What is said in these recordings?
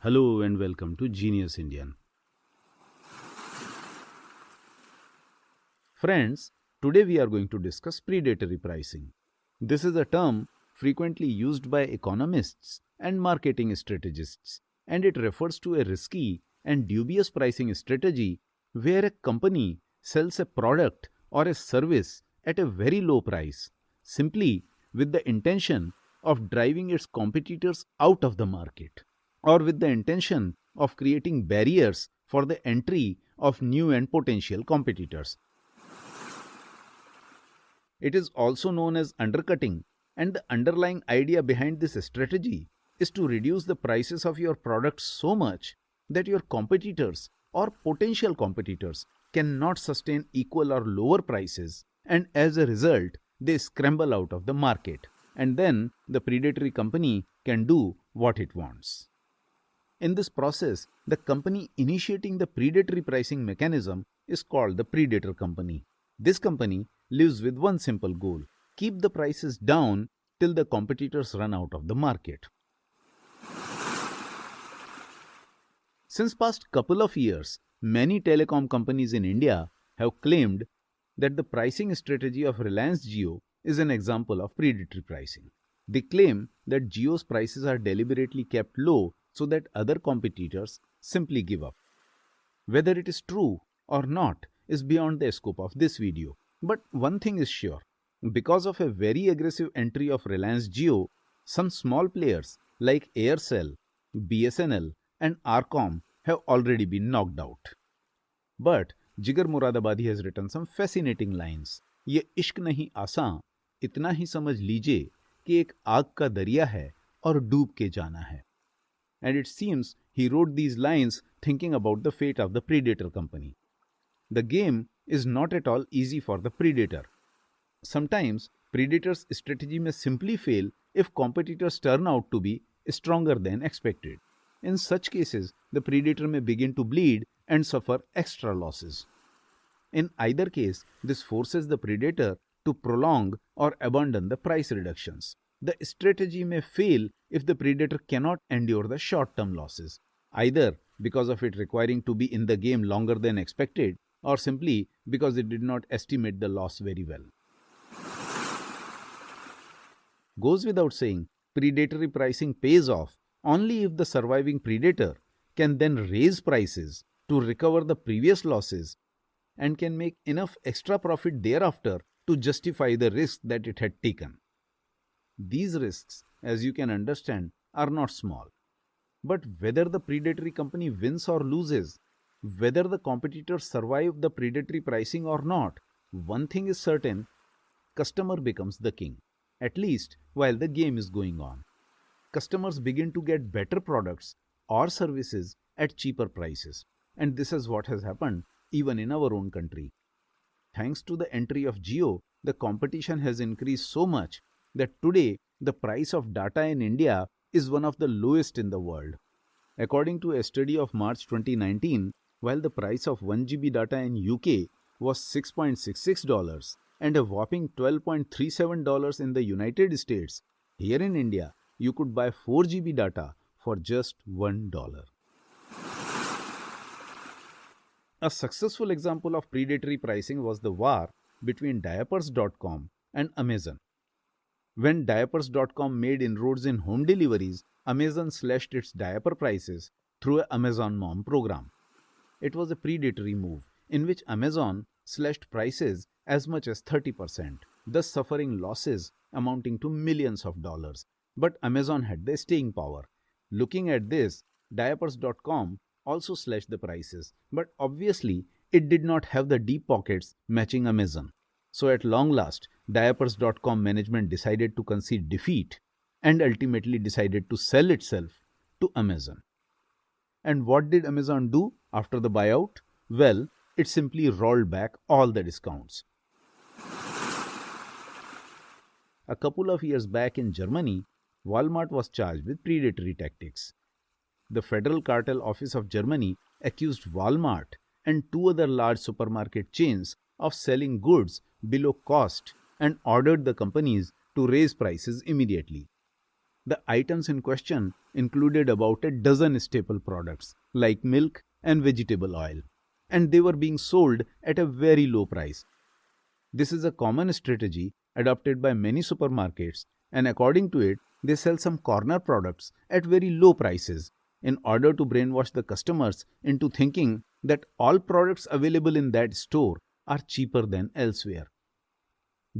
Hello and welcome to Genius Indian. Friends, today we are going to discuss predatory pricing. This is a term frequently used by economists and marketing strategists, and it refers to a risky and dubious pricing strategy where a company sells a product or a service at a very low price simply with the intention of driving its competitors out of the market, or with the intention of creating barriers for the entry of new and potential competitors. It is also known as undercutting, and the underlying idea behind this strategy is to reduce the prices of your products so much that your competitors or potential competitors cannot sustain equal or lower prices, and as a result, they scramble out of the market, and then the predatory company can do what it wants. In this process, the company initiating the predatory pricing mechanism is called the predator company. This company lives with one simple goal: keep the prices down till the competitors run out of the market. Since past couple of years, many telecom companies in India have claimed that the pricing strategy of Reliance Jio is an example of predatory pricing. They claim that Jio's prices are deliberately kept low so that other competitors simply give up. Whether it is true or not is beyond the scope of this video. But one thing is sure: because of a very aggressive entry of Reliance Jio, some small players like Aircel, BSNL, and Arcom have already been knocked out. But Jigar Muradabadi has written some fascinating lines. ये इश्क नहीं आसान, इतना ही समझ लीजिए कि एक आग का दरिया है और डूब के जाना है. And it seems he wrote these lines thinking about the fate of the predator company. The game is not at all easy for the predator. Sometimes predator's strategy may simply fail if competitors turn out to be stronger than expected. In such cases, the predator may begin to bleed and suffer extra losses. In either case, this forces the predator to prolong or abandon the price reductions. The strategy may fail if the predator cannot endure the short-term losses, either because of it requiring to be in the game longer than expected, or simply because it did not estimate the loss very well. Goes without saying, predatory pricing pays off only if the surviving predator can then raise prices to recover the previous losses and can make enough extra profit thereafter to justify the risk that it had taken. These risks, as you can understand, are not small. But whether the predatory company wins or loses, whether the competitors survive the predatory pricing or not, one thing is certain: customer becomes the king, at least while the game is going on. Customers begin to get better products or services at cheaper prices, and this is what has happened even in our own country. Thanks to the entry of Jio, the competition has increased so much that today the price of data in India is one of the lowest in the world. According to a study of March 2019, while the price of 1 GB data in UK was $6.66 and a whopping $12.37 in the United States, here in India you could buy 4 GB data for just $1. A successful example of predatory pricing was the war between Diapers.com and Amazon. When Diapers.com made inroads in home deliveries, Amazon slashed its diaper prices through a Amazon Mom program. It was a predatory move in which Amazon slashed prices as much as 30%, thus suffering losses amounting to millions of dollars. But Amazon had the staying power. Looking at this, Diapers.com also slashed the prices, but obviously it did not have the deep pockets matching Amazon. So at long last, Diapers.com management decided to concede defeat and ultimately decided to sell itself to Amazon. And what did Amazon do after the buyout? Well, it simply rolled back all the discounts. A couple of years back in Germany, Walmart was charged with predatory tactics. The Federal Cartel Office of Germany accused Walmart and two other large supermarket chains of selling goods below cost and ordered the companies to raise prices immediately. The items in question included about a dozen staple products like milk and vegetable oil, and they were being sold at a very low price. This is a common strategy adopted by many supermarkets, and according to it, they sell some corner products at very low prices in order to brainwash the customers into thinking that all products available in that store are cheaper than elsewhere.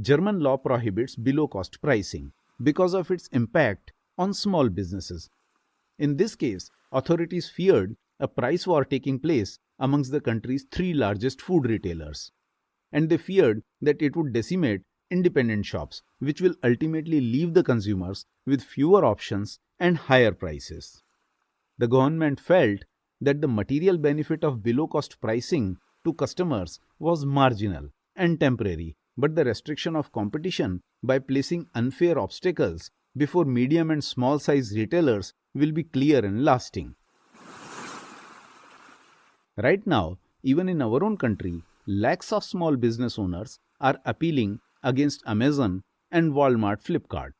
German law prohibits below cost pricing because of its impact on small businesses. In this case, authorities feared a price war taking place amongst the country's three largest food retailers, and they feared that it would decimate independent shops, which will ultimately leave the consumers with fewer options and higher prices. The government felt that the material benefit of below cost pricing to customers was marginal and temporary, but the restriction of competition by placing unfair obstacles before medium and small size retailers will be clear and lasting. Right now, even in our own country, lakhs of small business owners are appealing against Amazon and Walmart Flipkart.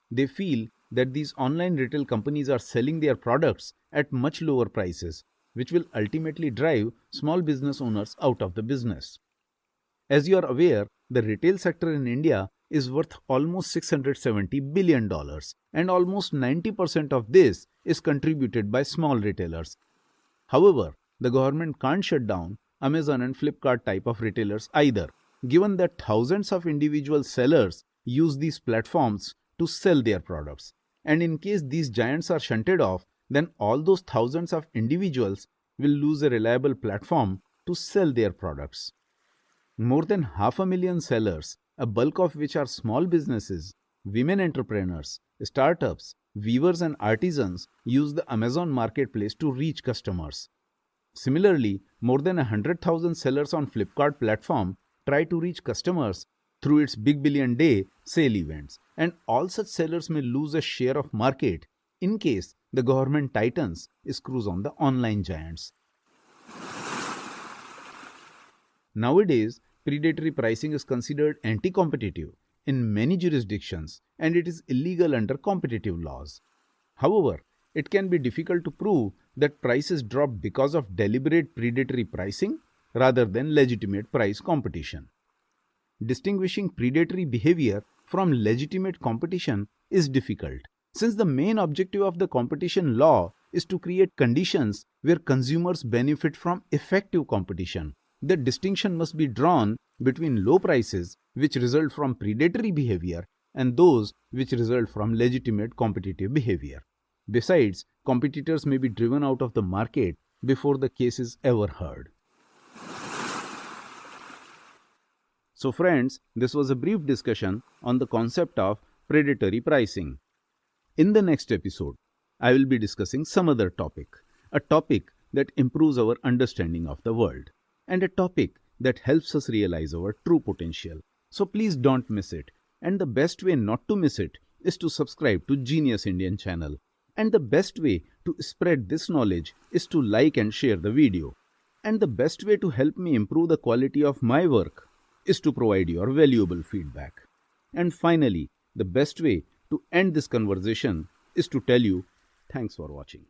They feel that these online retail companies are selling their products at much lower prices, which will ultimately drive small business owners out of the business. As you are aware, the retail sector in India is worth almost $670 billion, and almost 90% of this is contributed by small retailers. However, the government can't shut down Amazon and Flipkart type of retailers either, given that thousands of individual sellers use these platforms to sell their products. And in case these giants are shunted off, then all those thousands of individuals will lose a reliable platform to sell their products. More than 500,000 sellers, a bulk of which are small businesses, women entrepreneurs, startups, weavers and artisans, use the Amazon marketplace to reach customers. Similarly, more than 100,000 sellers on Flipkart platform try to reach customers through its Big Billion Day sale events, and all such sellers may lose a share of market in case the government tightens screws on the online giants. Nowadays, predatory pricing is considered anti-competitive in many jurisdictions, and it is illegal under competitive laws. However, it can be difficult to prove that prices dropped because of deliberate predatory pricing rather than legitimate price competition. Distinguishing predatory behavior from legitimate competition is difficult, since the main objective of the competition law is to create conditions where consumers benefit from effective competition. The distinction must be drawn between low prices, which result from predatory behavior, and those which result from legitimate competitive behavior. Besides, competitors may be driven out of the market before the case is ever heard. So friends, this was a brief discussion on the concept of predatory pricing. In the next episode, I will be discussing some other topic, a topic that improves our understanding of the world, and a topic that helps us realize our true potential. So please don't miss it. And the best way not to miss it is to subscribe to Genius Indian channel. And the best way to spread this knowledge is to like and share the video. And the best way to help me improve the quality of my work is to provide your valuable feedback. And finally, the best way to end this conversation is to tell you thanks for watching.